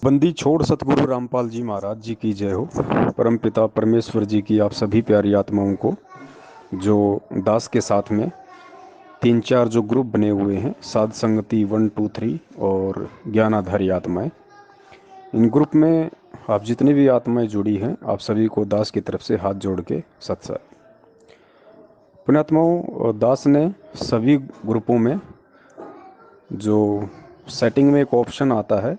बंदी छोड़ सतगुरु रामपाल जी महाराज जी की जय हो। परमपिता परमेश्वर जी की आप सभी प्यारी आत्माओं को, जो दास के साथ में तीन चार जो ग्रुप बने हुए हैं, साध संगति 1 2 3 और ज्ञानाधारी आत्माएं, इन ग्रुप में आप जितनी भी आत्माएं जुड़ी हैं, आप सभी को दास की तरफ से हाथ जोड़ के सत्संग। पुण्यात्माओं, दास ने सभी ग्रुपों में जो सेटिंग में एक ऑप्शन आता है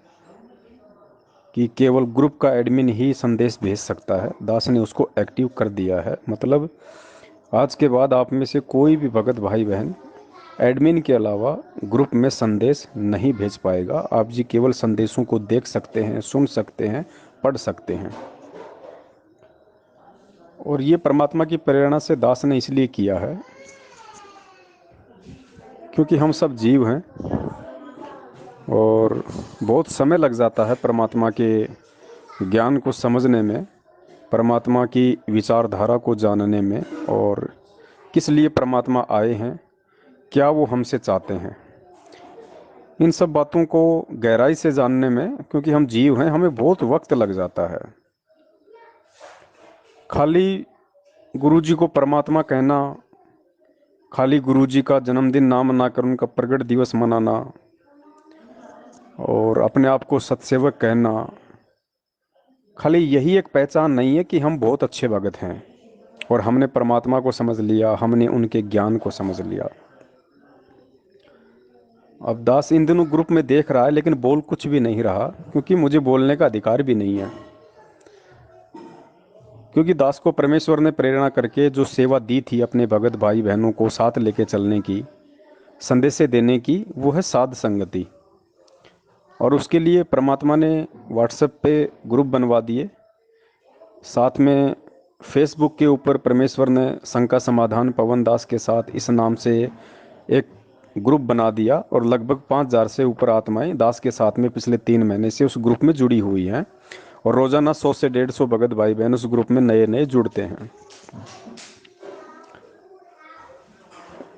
कि केवल ग्रुप का एडमिन ही संदेश भेज सकता है, दास ने उसको एक्टिव कर दिया है। मतलब आज के बाद आप में से कोई भी भगत भाई बहन एडमिन के अलावा ग्रुप में संदेश नहीं भेज पाएगा। आप जी केवल संदेशों को देख सकते हैं, सुन सकते हैं, पढ़ सकते हैं। और ये परमात्मा की प्रेरणा से दास ने इसलिए किया है क्योंकि हम सब जीव हैं और बहुत समय लग जाता है परमात्मा के ज्ञान को समझने में, परमात्मा की विचारधारा को जानने में, और किस लिए परमात्मा आए हैं, क्या वो हमसे चाहते हैं, इन सब बातों को गहराई से जानने में। क्योंकि हम जीव हैं, हमें बहुत वक्त लग जाता है। खाली गुरुजी को परमात्मा कहना, खाली गुरुजी का जन्मदिन ना मनाकर उनका प्रगट दिवस मनाना और अपने आप को सत्सेवक कहना, खाली यही एक पहचान नहीं है कि हम बहुत अच्छे भगत हैं और हमने परमात्मा को समझ लिया, हमने उनके ज्ञान को समझ लिया। अब दास इन दिनों ग्रुप में देख रहा है लेकिन बोल कुछ भी नहीं रहा, क्योंकि मुझे बोलने का अधिकार भी नहीं है। क्योंकि दास को परमेश्वर ने प्रेरणा करके जो सेवा दी थी अपने भगत भाई बहनों को साथ लेके चलने की, संदेश देने की, वो है साध संगति। और उसके लिए परमात्मा ने व्हाट्सएप पे ग्रुप बनवा दिए, साथ में फेसबुक के ऊपर परमेश्वर ने शंका समाधान पवन दास के साथ इस नाम से एक ग्रुप बना दिया। और लगभग 5,000 से ऊपर आत्माएं दास के साथ में पिछले 3 महीने से उस ग्रुप में जुड़ी हुई हैं। और रोजाना 100 से 150 भगत भाई बहन उस ग्रुप में नए नए जुड़ते हैं।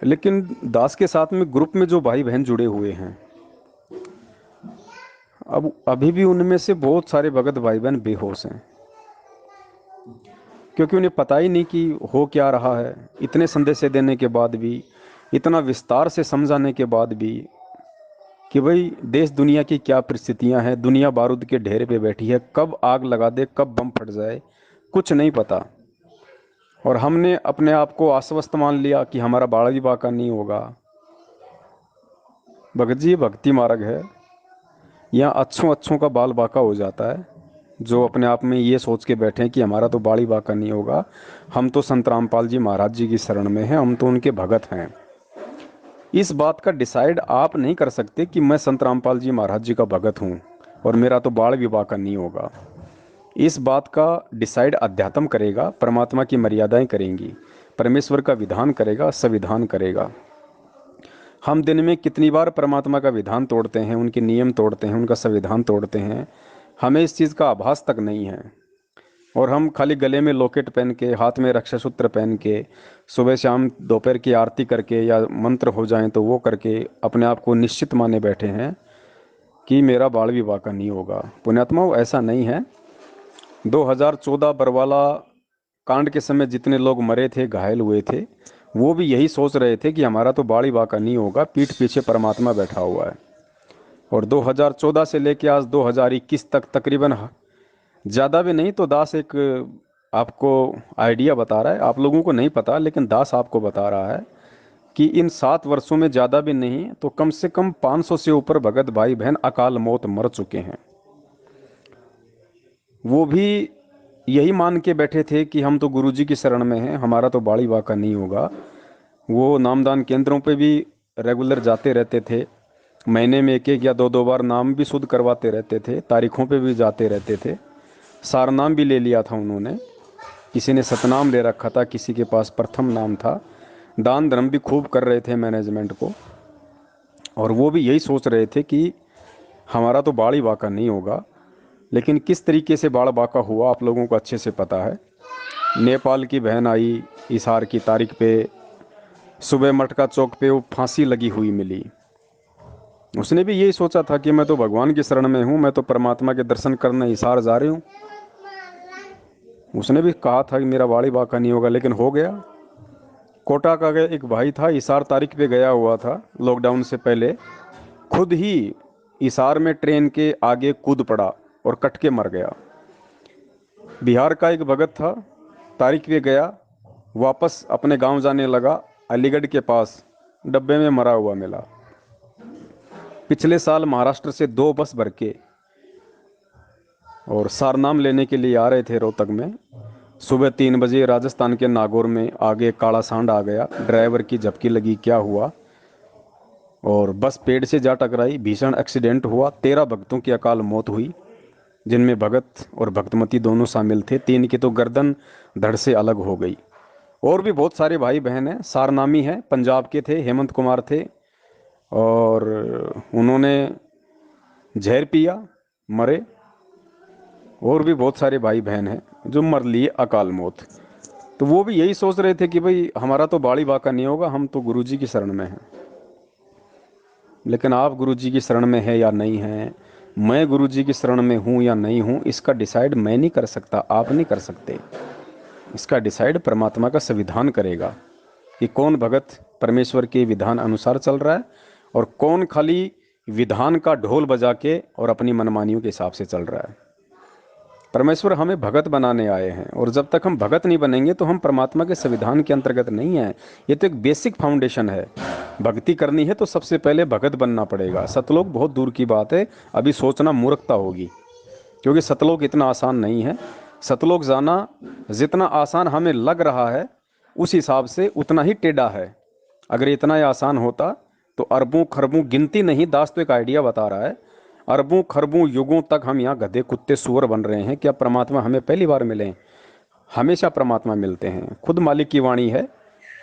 लेकिन दास के साथ में ग्रुप में जो भाई बहन जुड़े हुए हैं, अब अभी भी उनमें से बहुत सारे भगत भाई बहन बेहोश हैं, क्योंकि उन्हें पता ही नहीं कि हो क्या रहा है। इतने संदेश देने के बाद भी, इतना विस्तार से समझाने के बाद भी कि भाई देश दुनिया की क्या परिस्थितियां हैं, दुनिया बारूद के ढेर पे बैठी है, कब आग लगा दे, कब बम फट जाए, कुछ नहीं पता। और हमने अपने आप को आश्वस्त मान लिया कि हमारा बाड़ा भी बाका नहीं होगा। भगत जी, भक्ति मार्ग है, यहाँ अच्छों अच्छों का बाल बाका हो जाता है। जो अपने आप में ये सोच के बैठे हैं कि हमारा तो बाड़ी बाका नहीं होगा, हम तो संत रामपाल जी महाराज जी की शरण में हैं, हम तो उनके भगत हैं। इस बात का डिसाइड आप नहीं कर सकते कि मैं संत रामपाल जी महाराज जी का भगत हूँ और मेरा तो बाल भी बाका नहीं होगा। इस बात का डिसाइड अध्यात्म करेगा, परमात्मा की मर्यादाएं करेंगी, परमेश्वर का विधान करेगा, संविधान करेगा। हम दिन में कितनी बार परमात्मा का विधान तोड़ते हैं, उनके नियम तोड़ते हैं, उनका संविधान तोड़ते हैं, हमें इस चीज़ का आभास तक नहीं है। और हम खाली गले में लॉकेट पहन के, हाथ में रक्षा सूत्र पहन के, सुबह शाम दोपहर की आरती करके या मंत्र हो जाएं तो वो करके अपने आप को निश्चित माने बैठे हैं कि मेरा बाल विवाह का नहीं होगा। पुण्यात्मा, ऐसा नहीं है। 2014 बरवाला कांड के समय जितने लोग मरे थे, घायल हुए थे, वो भी यही सोच रहे थे कि हमारा तो बाड़ी बाका नहीं होगा, पीठ पीछे परमात्मा बैठा हुआ है। और 2014 से लेके आज 2021 तक तकरीबन, ज़्यादा भी नहीं तो दास एक आपको आइडिया बता रहा है, आप लोगों को नहीं पता लेकिन दास आपको बता रहा है कि इन 7 वर्षों में ज़्यादा भी नहीं तो कम से कम 500 से ऊपर भगत भाई बहन अकाल मौत मर चुके हैं। वो भी यही मान के बैठे थे कि हम तो गुरुजी की शरण में हैं, हमारा तो बाड़ी बाका नहीं होगा। वो नामदान केंद्रों पे भी रेगुलर जाते रहते थे, महीने में 1 1 या 2 2 बार नाम भी शुद्ध करवाते रहते थे, तारीखों पे भी जाते रहते थे। सारनाम भी ले लिया था उन्होंने, किसी ने सतनाम ले रखा था, किसी के पास प्रथम नाम था। दान धर्म भी खूब कर रहे थे मैनेजमेंट को। और वो भी यही सोच रहे थे कि हमारा तो बाड़ी बाका नहीं होगा। लेकिन किस तरीके से बाड़ बाका हुआ आप लोगों को अच्छे से पता है। नेपाल की बहन आई, इसार की तारीख पे सुबह मटका चौक पे वो फांसी लगी हुई मिली। उसने भी यही सोचा था कि मैं तो भगवान की शरण में हूँ, मैं तो परमात्मा के दर्शन करने हिसार जा रही हूँ। उसने भी कहा था कि मेरा बाड़ी बाका नहीं होगा, लेकिन हो गया। कोटा का एक भाई था, हिसार तारीख पे गया हुआ था लॉकडाउन से पहले, खुद ही हिसार में ट्रेन के आगे कूद पड़ा और कट के मर गया। बिहार का एक भगत था, तारीख पे गया, वापस अपने गांव जाने लगा, अलीगढ़ के पास डब्बे में मरा हुआ मिला। पिछले साल महाराष्ट्र से 2 बस भर के और सारनाम लेने के लिए आ रहे थे रोहतक में। सुबह 3 बजे राजस्थान के नागौर में आगे काला सांड आ गया, ड्राइवर की झपकी लगी, क्या हुआ, और बस पेड़ से जा टकराई, भीषण एक्सीडेंट हुआ। 13 भक्तों की अकाल मौत हुई, जिनमें भगत और भक्तमती दोनों शामिल थे। 3 की तो गर्दन धड़ से अलग हो गई। और भी बहुत सारे भाई बहन हैं, सारनामी हैं, पंजाब के थे, हेमंत कुमार थे, और उन्होंने जहर पिया, मरे। और भी बहुत सारे भाई बहन हैं जो मर लिए अकाल मौत। तो वो भी यही सोच रहे थे कि भाई हमारा तो बाड़ी बाका नहीं होगा, हम तो गुरुजी की शरण में हैं। लेकिन आप गुरुजी की शरण में है या नहीं है, मैं गुरुजी की शरण में हूँ या नहीं हूँ, इसका डिसाइड मैं नहीं कर सकता, आप नहीं कर सकते। इसका डिसाइड परमात्मा का संविधान करेगा कि कौन भगत परमेश्वर के विधान अनुसार चल रहा है और कौन खाली विधान का ढोल बजा के और अपनी मनमानियों के हिसाब से चल रहा है। परमेश्वर हमें भगत बनाने आए हैं, और जब तक हम भगत नहीं बनेंगे तो हम परमात्मा के संविधान के अंतर्गत नहीं हैं। ये तो एक बेसिक फाउंडेशन है। भक्ति करनी है तो सबसे पहले भगत बनना पड़ेगा। सतलोक बहुत दूर की बात है, अभी सोचना मूर्खता होगी, क्योंकि सतलोक इतना आसान नहीं है। सतलोक जाना जितना आसान हमें लग रहा है, उस हिसाब से उतना ही टेढ़ा है। अगर इतना ही आसान होता तो अरबों खरबों, गिनती नहीं, दास तो एक आइडिया बता रहा है, अरबों खरबों युगों तक हम यहाँ गधे कुत्ते सुअर बन रहे हैं। क्या परमात्मा हमें पहली बार मिले? हमेशा परमात्मा मिलते हैं। खुद मालिक की वाणी है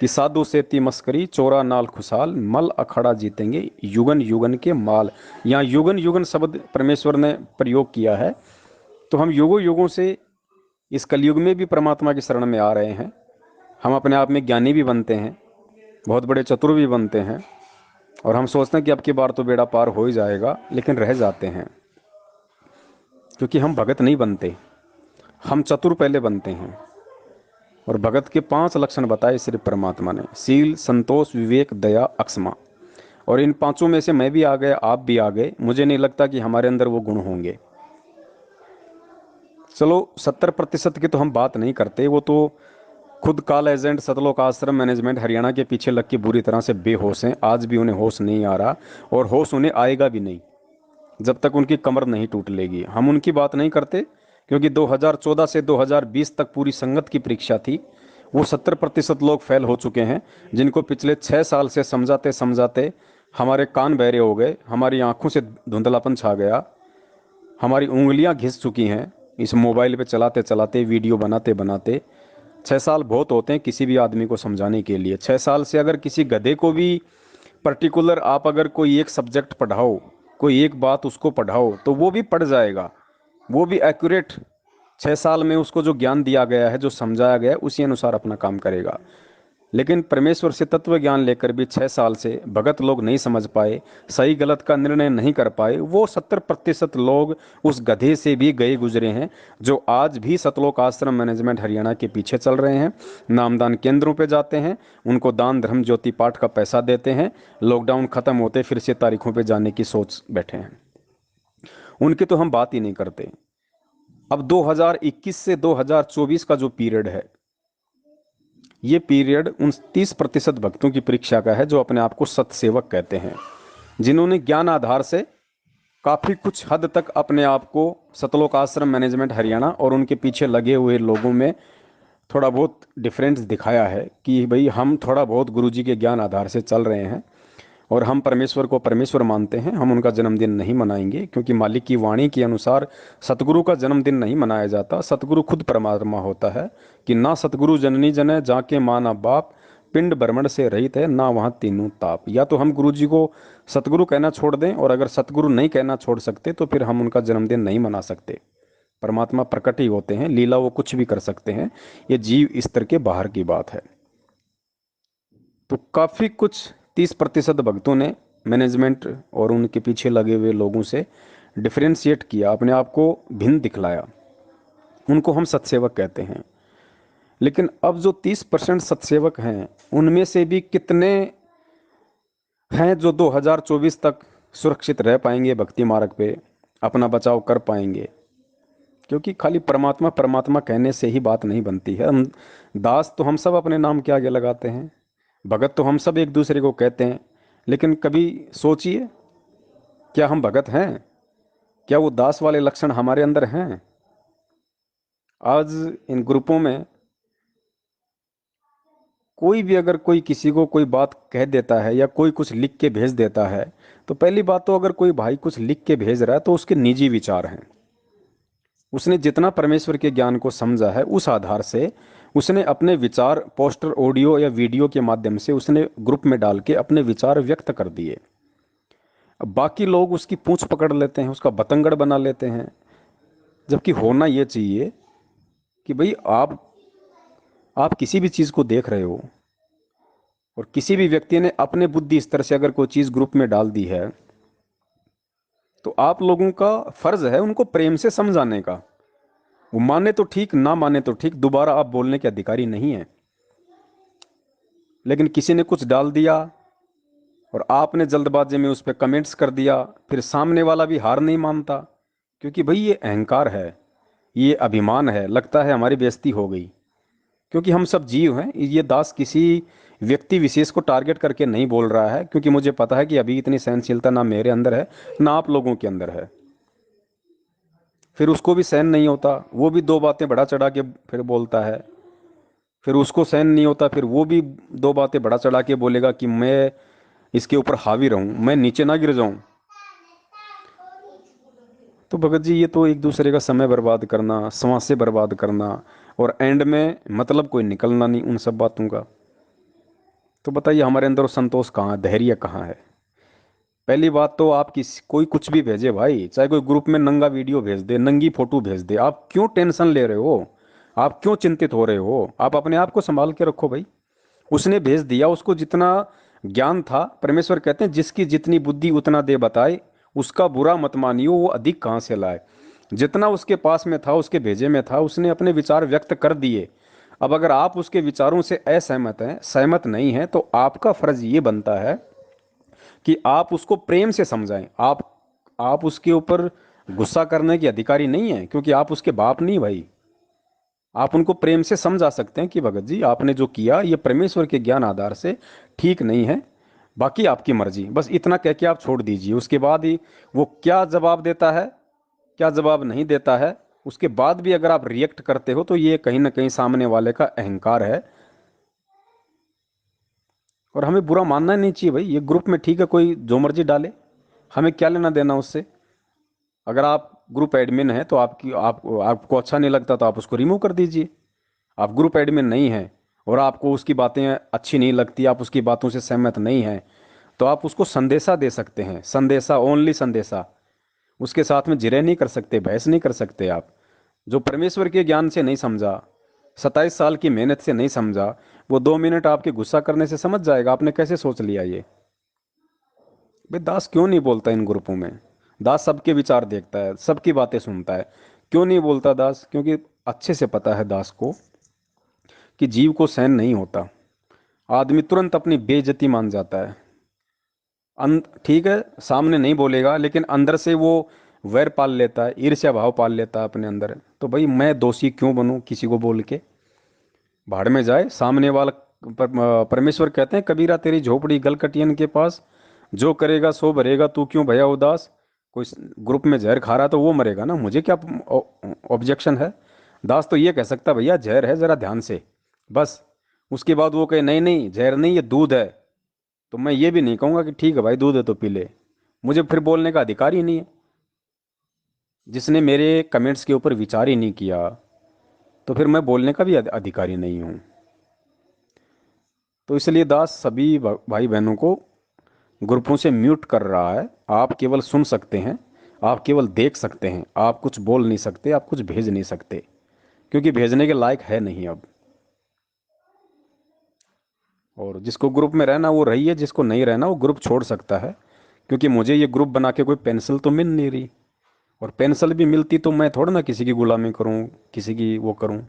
कि साधु सेती मस्करी, चोरा नाल खुशाल, मल अखाड़ा जीतेंगे युगन युगन के माल। यहाँ युगन युगन शब्द परमेश्वर ने प्रयोग किया है। तो हम युगों युगों से इस कलयुग में भी परमात्मा की शरण में आ रहे हैं। हम अपने आप में ज्ञानी भी बनते हैं, बहुत बड़े चतुर भी बनते हैं, और हम सोचते हैं कि अब की बार तो बेड़ा पार हो ही जाएगा, लेकिन रह जाते हैं, क्योंकि हम भगत नहीं बनते, हम चतुर पहले बनते हैं। और भगत के 5 लक्षण बताए सिर्फ परमात्मा ने: शील, संतोष, विवेक, दया, अक्षमा। और इन 5 में से मैं भी आ गया, आप भी आ गए। मुझे नहीं लगता कि हमारे अंदर वो गुण होंगे। चलो 70% की तो हम बात नहीं करते, वो तो खुद कॉल एजेंट सतलोक आश्रम मैनेजमेंट हरियाणा के पीछे लग के बुरी तरह से बेहोश हैं। आज भी उन्हें होश नहीं आ रहा, और होश उन्हें आएगा भी नहीं जब तक उनकी कमर नहीं टूट लेगी। हम उनकी बात नहीं करते, क्योंकि 2014 से 2020 तक पूरी संगत की परीक्षा थी। वो 70% लोग फेल हो चुके हैं, जिनको पिछले 6 साल से समझाते समझाते हमारे कान बहरे हो गए, हमारी आंखों से धुंधलापन छा गया, हमारी उंगलियां घिस चुकी हैं इस मोबाइल पे चलाते चलाते, वीडियो बनाते बनाते। 6 साल बहुत होते हैं किसी भी आदमी को समझाने के लिए। 6 साल से अगर किसी गधे को भी पर्टिकुलर आप अगर कोई एक सब्जेक्ट पढ़ाओ, कोई एक बात उसको पढ़ाओ, तो वो भी पढ़ जाएगा, वो भी एक्यूरेट 6 साल में उसको जो ज्ञान दिया गया है, जो समझाया गया है, उसी अनुसार अपना काम करेगा। लेकिन परमेश्वर से तत्व ज्ञान लेकर भी 6 साल से भगत लोग नहीं समझ पाए, सही गलत का निर्णय नहीं कर पाए। वो 70% लोग उस गधे से भी गए गुजरे हैं, जो आज भी सतलोक आश्रम मैनेजमेंट हरियाणा के पीछे चल रहे हैं। नामदान केंद्रों पे जाते हैं, उनको दान धर्म ज्योति पाठ का पैसा देते हैं, लॉकडाउन खत्म होते फिर से तारीखों पे जाने की सोच बैठे हैं। उनकी तो हम बात ही नहीं करते। अब 2021 से 2024 का जो पीरियड है, ये पीरियड उन 30% भक्तों की परीक्षा का है, जो अपने आप को सतसेवक कहते हैं, जिन्होंने ज्ञान आधार से काफ़ी कुछ हद तक अपने आप को सतलोक आश्रम मैनेजमेंट हरियाणा और उनके पीछे लगे हुए लोगों में थोड़ा बहुत डिफरेंस दिखाया है कि भाई हम थोड़ा बहुत गुरुजी के ज्ञान आधार से चल रहे हैं, और हम परमेश्वर को परमेश्वर मानते हैं। हम उनका जन्मदिन नहीं मनाएंगे, क्योंकि मालिक की वाणी के अनुसार सतगुरु का जन्मदिन नहीं मनाया जाता। सतगुरु खुद परमात्मा होता है कि ना सतगुरु जननी जने जाके माँ ना बाप, पिंड भ्रमण से रहित है ना वहाँ तीनों ताप। या तो हम गुरु जी को सतगुरु कहना छोड़ दें, और अगर सतगुरु नहीं कहना छोड़ सकते तो फिर हम उनका जन्मदिन नहीं मना सकते। परमात्मा प्रकट ही होते हैं, लीला वो कुछ भी कर सकते हैं, ये जीव स्तर के बाहर की बात है। तो काफ़ी कुछ 30% भक्तों ने मैनेजमेंट और उनके पीछे लगे हुए लोगों से डिफरेंशिएट किया, अपने आप को भिन्न दिखलाया, उनको हम सत्सेवक कहते हैं। लेकिन अब जो 30% सत्सेवक हैं, उनमें से भी कितने हैं जो 2024 तक सुरक्षित रह पाएंगे भक्ति मार्ग पे, अपना बचाव कर पाएंगे? क्योंकि खाली परमात्मा परमात्मा कहने से ही बात नहीं बनती है। हम दास तो हम सब अपने नाम के आगे लगाते हैं, भगत तो हम सब एक दूसरे को कहते हैं, लेकिन कभी सोचिए, क्या हम भगत हैं? क्या वो दास वाले लक्षण हमारे अंदर हैं? आज इन ग्रुपों में कोई भी अगर कोई किसी को कोई बात कह देता है या कोई कुछ लिख के भेज देता है, तो पहली बात तो अगर कोई भाई कुछ लिख के भेज रहा है तो उसके निजी विचार हैं। उसने जितना परमेश्वर के ज्ञान को समझा है उस आधार से उसने अपने विचार पोस्टर, ऑडियो या वीडियो के माध्यम से उसने ग्रुप में डाल के अपने विचार व्यक्त कर दिए। अब बाकी लोग उसकी पूंछ पकड़ लेते हैं, उसका बतंगड़ बना लेते हैं, जबकि होना ये चाहिए कि भाई आप किसी भी चीज़ को देख रहे हो और किसी भी व्यक्ति ने अपने बुद्धि स्तर से अगर कोई चीज़ ग्रुप में डाल दी है, तो आप लोगों का फर्ज है उनको प्रेम से समझाने का। वो माने तो ठीक, ना माने तो ठीक, दोबारा आप बोलने के अधिकारी नहीं है। लेकिन किसी ने कुछ डाल दिया और आपने जल्दबाजी में उस पर कमेंट्स कर दिया, फिर सामने वाला भी हार नहीं मानता, क्योंकि भाई ये अहंकार है, ये अभिमान है, लगता है हमारी बेइज्जती हो गई। क्योंकि हम सब जीव हैं, ये दास किसी व्यक्ति विशेष को टारगेट करके नहीं बोल रहा है, क्योंकि मुझे पता है कि अभी इतनी सहनशीलता ना मेरे अंदर है ना आप लोगों के अंदर है। फिर उसको भी सहन नहीं होता, वो भी दो बातें बढ़ा चढ़ा के फिर बोलता है। फिर उसको सहन नहीं होता, फिर वो भी दो बातें बढ़ा चढ़ा के बोलेगा कि मैं इसके ऊपर हावी रहूं, मैं नीचे ना गिर जाऊं। तो भगत जी, ये तो एक दूसरे का समय बर्बाद करना, समाज बर्बाद करना, और एंड में मतलब कोई निकलना नहीं उन सब बातों का। तो बताइए हमारे अंदर वो संतोष कहाँ है, धैर्य कहाँ है? पहली बात तो आप कोई कुछ भी भेजे भाई, चाहे कोई ग्रुप में नंगा वीडियो भेज दे, नंगी फोटो भेज दे, आप क्यों टेंशन ले रहे हो? आप क्यों चिंतित हो रहे हो? आप अपने आप को संभाल के रखो भाई। उसने भेज दिया, उसको जितना ज्ञान था, परमेश्वर कहते हैं जिसकी जितनी बुद्धि उतना दे बताए, उसका बुरा मत मानियो, वो अधिक कहाँ से लाए। जितना उसके पास में था, उसके भेजे में था, उसने अपने विचार व्यक्त कर दिए। अब अगर आप उसके विचारों से असहमत हैं, सहमत नहीं हैं, तो आपका फर्ज ये बनता है कि आप उसको प्रेम से समझाएं। आप उसके ऊपर गुस्सा करने के अधिकारी नहीं है, क्योंकि आप उसके बाप नहीं भाई। आप उनको प्रेम से समझा सकते हैं कि भगत जी आपने जो किया ये परमेश्वर के ज्ञान आधार से ठीक नहीं है, बाकी आपकी मर्जी, बस इतना कह के आप छोड़ दीजिए। उसके बाद ही वो क्या जवाब देता है, क्या जवाब नहीं देता है, उसके बाद भी अगर आप रिएक्ट करते हो तो ये कहीं ना कहीं सामने वाले का अहंकार है। और हमें बुरा मानना ही नहीं चाहिए भाई। ये ग्रुप में ठीक है, कोई जो मर्जी डाले, हमें क्या लेना देना उससे। अगर आप ग्रुप एडमिन हैं तो आपको अच्छा नहीं लगता तो आप उसको रिमूव कर दीजिए। आप ग्रुप एडमिन नहीं हैं और आपको उसकी बातें अच्छी नहीं लगती, आप उसकी बातों से सहमत नहीं हैं, तो आप उसको संदेशा दे सकते हैं, संदेशा, ओनली संदेशा। उसके साथ में जिरह नहीं कर सकते, बहस नहीं कर सकते आप। जो परमेश्वर के ज्ञान से नहीं समझा, 27 साल की मेहनत से नहीं समझा, वो 2 मिनट आपके गुस्सा करने से समझ जाएगा। आपने कैसे सोच लिया ये? भाई दास क्यों नहीं बोलता इन ग्रुपों में? दास सबके विचार देखता है, सबकी बातें सुनता है। क्यों नहीं बोलता दास? क्योंकि अच्छे से पता है दास को कि जीव को सहन नहीं होता। आदमी तुरंत अपनी बेइज्जती मान जाता है। ठीक है, सामने नहीं बोलेगा, लेकिन अंदर से वो वैर पाल लेता है, ईर्ष्या भाव पाल लेता है अपने अंदर। तो भाई मैं दोषी क्यों बनूं किसी को बोल के? भाड़ में जाए सामने वाला। परमेश्वर कहते हैं, कबीरा तेरी झोपड़ी गलकटियन के पास, जो करेगा सो भरेगा, तू क्यों भया उदास। कोई ग्रुप में जहर खा रहा तो वो मरेगा ना, मुझे क्या ऑब्जेक्शन है? दास तो ये कह सकता, भैया जहर है, जरा ध्यान से, बस। उसके बाद वो कहे नहीं नहीं जहर नहीं, ये दूध है, तो मैं ये भी नहीं कहूँगा कि ठीक है भाई दूध है तो पी ले। मुझे फिर बोलने का अधिकार ही नहीं है। जिसने मेरे कमेंट्स के ऊपर विचार ही नहीं किया, तो फिर मैं बोलने का भी अधिकारी नहीं हूँ। तो इसलिए दास सभी भाई बहनों को ग्रुपों से म्यूट कर रहा है। आप केवल सुन सकते हैं, आप केवल देख सकते हैं, आप कुछ बोल नहीं सकते, आप कुछ भेज नहीं सकते, क्योंकि भेजने के लायक है नहीं अब। और जिसको ग्रुप में रहना वो रही है, जिसको नहीं रहना वो ग्रुप छोड़ सकता है। क्योंकि मुझे ये ग्रुप बना के कोई पेंसिल तो मिल नहीं रही, और पेंसिल भी मिलती तो मैं थोड़ा ना किसी की गुलामी करूं, किसी की वो करूं।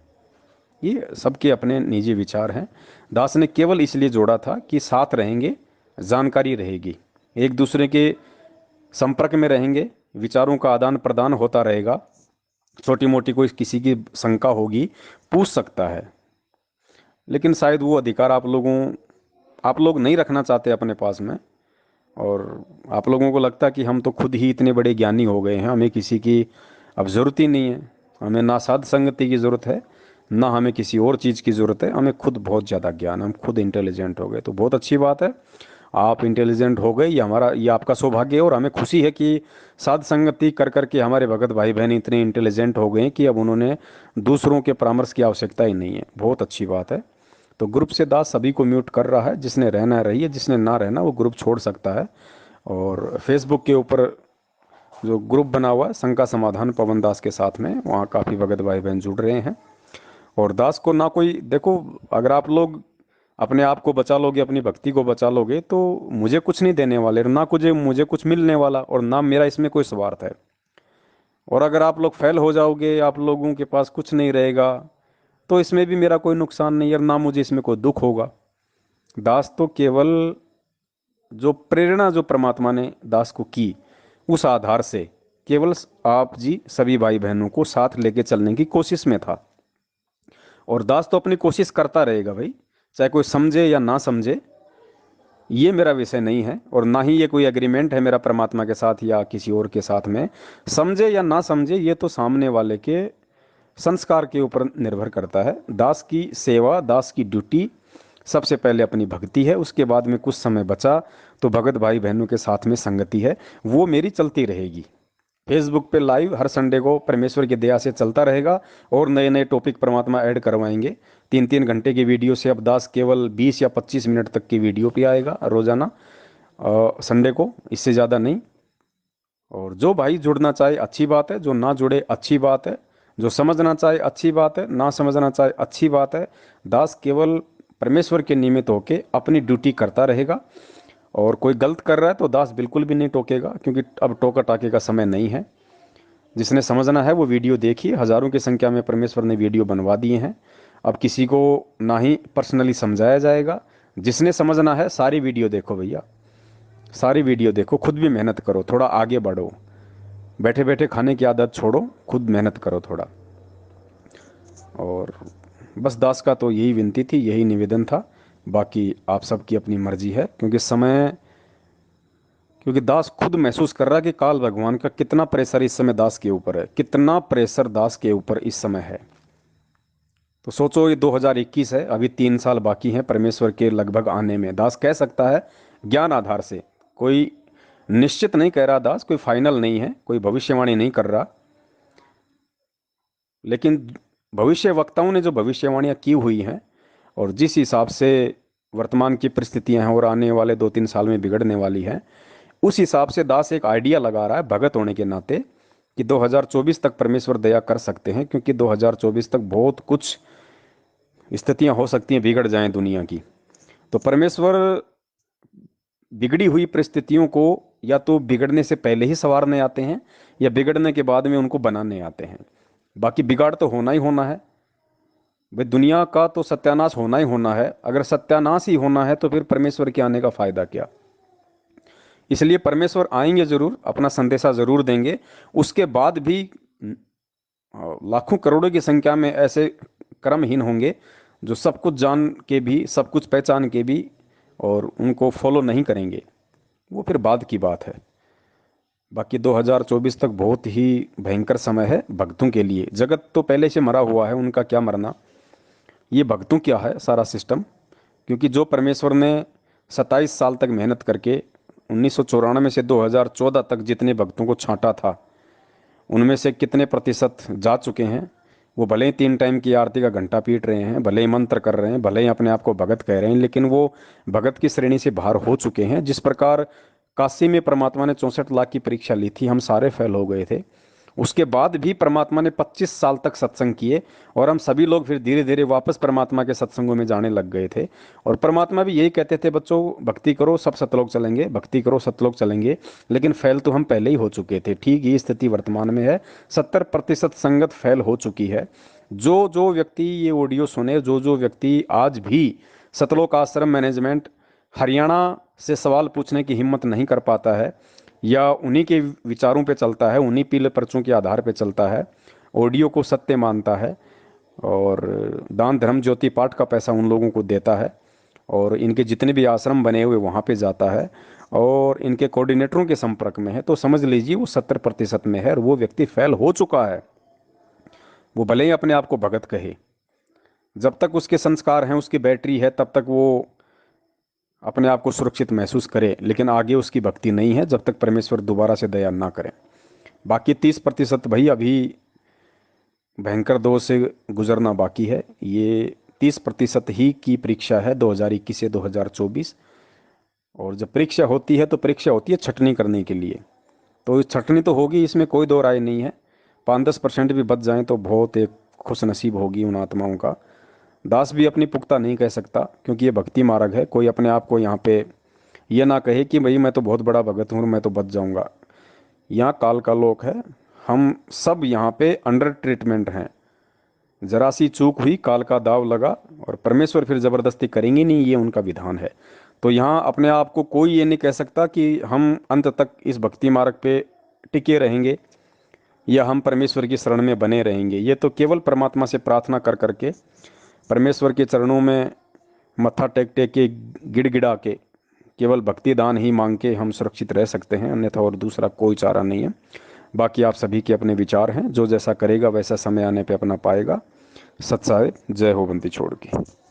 ये सबके अपने निजी विचार हैं। दास ने केवल इसलिए जोड़ा था कि साथ रहेंगे, जानकारी रहेगी, एक दूसरे के संपर्क में रहेंगे, विचारों का आदान प्रदान होता रहेगा। छोटी मोटी कोई किसी की शंका होगी, पूछ सकता है। लेकिन शायद वो अधिकार आप लोग नहीं रखना चाहते अपने पास में। और आप लोगों को लगता है कि हम तो खुद ही इतने बड़े ज्ञानी हो गए हैं, हमें किसी की अब ज़रूरत ही नहीं है। हमें ना साध संगति की ज़रूरत है, ना हमें किसी और चीज़ की ज़रूरत है। हमें खुद बहुत ज़्यादा ज्ञान, हम खुद इंटेलिजेंट हो गए। तो बहुत अच्छी बात है, आप इंटेलिजेंट हो गए, ये आपका सौभाग्य है। और हमें खुशी है कि साध संगति कर करके हमारे भगत भाई बहन इतने इंटेलिजेंट हो गए हैं कि अब उन्होंने दूसरों के परामर्श की आवश्यकता ही नहीं है। बहुत अच्छी बात है। तो ग्रुप से दास सभी को म्यूट कर रहा है, जिसने रहना है रहिए, जिसने ना रहना वो ग्रुप छोड़ सकता है। और फेसबुक के ऊपर जो ग्रुप बना हुआ है शंका समाधान पवन दास के साथ में, वहाँ काफ़ी भगत भाई बहन जुड़ रहे हैं। और दास को ना कोई देखो, अगर आप लोग अपने आप को बचा लोगे, अपनी भक्ति को बचा लोगे, तो मुझे कुछ नहीं देने वाले, ना मुझे कुछ मिलने वाला, और ना मेरा इसमें कोई स्वार्थ है। और अगर आप लोग फेल हो जाओगे, आप लोगों के पास कुछ नहीं रहेगा, तो इसमें भी मेरा कोई नुकसान नहीं है, और ना मुझे इसमें कोई दुख होगा। दास तो केवल जो प्रेरणा जो परमात्मा ने दास को की, उस आधार से केवल आप जी सभी भाई बहनों को साथ लेके चलने की कोशिश में था। और दास तो अपनी कोशिश करता रहेगा भाई, चाहे कोई समझे या ना समझे, ये मेरा विषय नहीं है। और ना ही ये कोई एग्रीमेंट है मेरा परमात्मा के साथ या किसी और के साथ में। समझे या ना समझे, ये तो सामने वाले के संस्कार के ऊपर निर्भर करता है। दास की सेवा, दास की ड्यूटी सबसे पहले अपनी भक्ति है, उसके बाद में कुछ समय बचा तो भगत भाई बहनों के साथ में संगति है, वो मेरी चलती रहेगी। फेसबुक पे लाइव हर संडे को परमेश्वर की दया से चलता रहेगा, और नए नए टॉपिक परमात्मा ऐड करवाएंगे। 3-3 घंटे की वीडियो से अब दास केवल 20 या 25 मिनट तक की वीडियो पे आएगा रोजाना, संडे को, इससे ज़्यादा नहीं। और जो भाई जुड़ना चाहे अच्छी बात है, जो ना जुड़े अच्छी बात है, जो समझना चाहे अच्छी बात है, ना समझना चाहे अच्छी बात है। दास केवल परमेश्वर के निमित्त होके अपनी ड्यूटी करता रहेगा। और कोई गलत कर रहा है तो दास बिल्कुल भी नहीं टोकेगा, क्योंकि अब टोका टाके का समय नहीं है। जिसने समझना है वो वीडियो देखिए, हज़ारों की संख्या में परमेश्वर ने वीडियो बनवा दिए हैं। अब किसी को ना ही पर्सनली समझाया जाएगा। जिसने समझना है सारी वीडियो देखो भैया, सारी वीडियो देखो, खुद भी मेहनत करो, थोड़ा आगे बढ़ो, बैठे बैठे खाने की आदत छोड़ो, खुद मेहनत करो थोड़ा। और बस दास का तो यही विनती थी, यही निवेदन था। बाकी आप सबकी अपनी मर्जी है, क्योंकि दास खुद महसूस कर रहा है कि काल भगवान का कितना प्रेशर इस समय दास के ऊपर है, कितना प्रेशर दास के ऊपर इस समय है। तो सोचो, ये 2021 है, अभी 3 साल बाकी हैं परमेश्वर के लगभग आने में। दास कह सकता है ज्ञान आधार से, कोई निश्चित नहीं कह रहा दास, कोई फाइनल नहीं है, कोई भविष्यवाणी नहीं कर रहा। लेकिन भविष्य वक्ताओं ने जो भविष्यवाणियां की हुई हैं, और जिस हिसाब से वर्तमान की परिस्थितियां हैं और आने वाले 2-3 साल में बिगड़ने वाली हैं, उस हिसाब से दास एक आइडिया लगा रहा है भगत होने के नाते कि 2024 तक परमेश्वर दया कर सकते हैं, क्योंकि 2024 तक बहुत कुछ स्थितियां हो सकती हैं बिगड़ जाएं दुनिया की। तो परमेश्वर बिगड़ी हुई परिस्थितियों को या तो बिगड़ने से पहले ही संवारने आते हैं, या बिगड़ने के बाद में उनको बनाने आते हैं। बाकी बिगाड़ तो होना ही होना है भाई, दुनिया का तो सत्यानाश होना ही होना है। अगर सत्यानाश ही होना है तो फिर परमेश्वर के आने का फायदा क्या। इसलिए परमेश्वर आएंगे जरूर, अपना संदेशा जरूर देंगे। उसके बाद भी लाखों करोड़ों की संख्या में ऐसे कर्महीन होंगे जो सब कुछ जान के भी, सब कुछ पहचान के भी, और उनको फॉलो नहीं करेंगे। वो फिर बाद की बात है। बाकी 2024 तक बहुत ही भयंकर समय है भक्तों के लिए। जगत तो पहले से मरा हुआ है, उनका क्या मरना, ये भक्तों क्या है सारा सिस्टम। क्योंकि जो परमेश्वर ने 27 साल तक मेहनत करके 1994 से 2014 तक जितने भक्तों को छांटा था, उनमें से कितने प्रतिशत जा चुके हैं। वो भले ही 3 टाइम की आरती का घंटा पीट रहे हैं, भले ही मंत्र कर रहे हैं, भले ही अपने आप को भगत कह रहे हैं, लेकिन वो भगत की श्रेणी से बाहर हो चुके हैं। जिस प्रकार काशी में परमात्मा ने 64 लाख की परीक्षा ली थी, हम सारे फेल हो गए थे। उसके बाद भी परमात्मा ने 25 साल तक सत्संग किए, और हम सभी लोग फिर धीरे धीरे वापस परमात्मा के सत्संगों में जाने लग गए थे। और परमात्मा भी यही कहते थे, बच्चों भक्ति करो सब सतलोक चलेंगे, भक्ति करो सतलोक चलेंगे। लेकिन फैल तो हम पहले ही हो चुके थे। ठीक ये स्थिति वर्तमान में है, 70% संगत फैल हो चुकी है। जो जो व्यक्ति ये ऑडियो सुने, जो जो व्यक्ति आज भी सतलोक आश्रम मैनेजमेंट हरियाणा से सवाल पूछने की हिम्मत नहीं कर पाता है, या उन्हीं के विचारों पे चलता है, उन्हीं पीले पर्चों के आधार पे चलता है, ऑडियो को सत्य मानता है, और दान धर्म ज्योति पाठ का पैसा उन लोगों को देता है, और इनके जितने भी आश्रम बने हुए वहाँ पे जाता है, और इनके कोऑर्डिनेटरों के संपर्क में है, तो समझ लीजिए वो 70% में है, और वो व्यक्ति फेल हो चुका है। वो भले ही अपने आप को भगत कहे, जब तक उसके संस्कार हैं, उसकी बैटरी है, तब तक वो अपने आप को सुरक्षित महसूस करे। लेकिन आगे उसकी भक्ति नहीं है जब तक परमेश्वर दोबारा से दया ना करे। बाकी 30% भाई अभी भयंकर दौर से गुजरना बाकी है। ये 30% ही की परीक्षा है 2021 से 2024। और जब परीक्षा होती है तो परीक्षा होती है छटनी करने के लिए। तो इस छटनी तो होगी, इसमें कोई दो राय नहीं है। 5-10% भी बच जाएं तो बहुत एक खुश नसीब होगी उन आत्माओं का। दास भी अपनी पुख्ता नहीं कह सकता, क्योंकि ये भक्ति मार्ग है। कोई अपने आप को यहाँ पे ये ना कहे कि भाई मैं तो बहुत बड़ा भगत हूँ, मैं तो बच जाऊँगा। यहाँ काल का लोक है, हम सब यहाँ पे अंडर ट्रीटमेंट हैं। जरा सी चूक हुई, काल का दाव लगा, और परमेश्वर फिर ज़बरदस्ती करेंगे नहीं, ये उनका विधान है। तो यहाँ अपने आप को कोई ये नहीं कह सकता कि हम अंत तक इस भक्ति मार्ग पे टिके रहेंगे, या हम परमेश्वर की शरण में बने रहेंगे। ये तो केवल परमात्मा से प्रार्थना कर करके, परमेश्वर के चरणों में मत्था टेक टेक के, गिड़गिड़ा के, केवल भक्ति दान ही मांग के हम सुरक्षित रह सकते हैं, अन्यथा और दूसरा कोई चारा नहीं है। बाकी आप सभी के अपने विचार हैं, जो जैसा करेगा वैसा समय आने पे अपना पाएगा। सत्साय जय हो बंदी छोड़ के।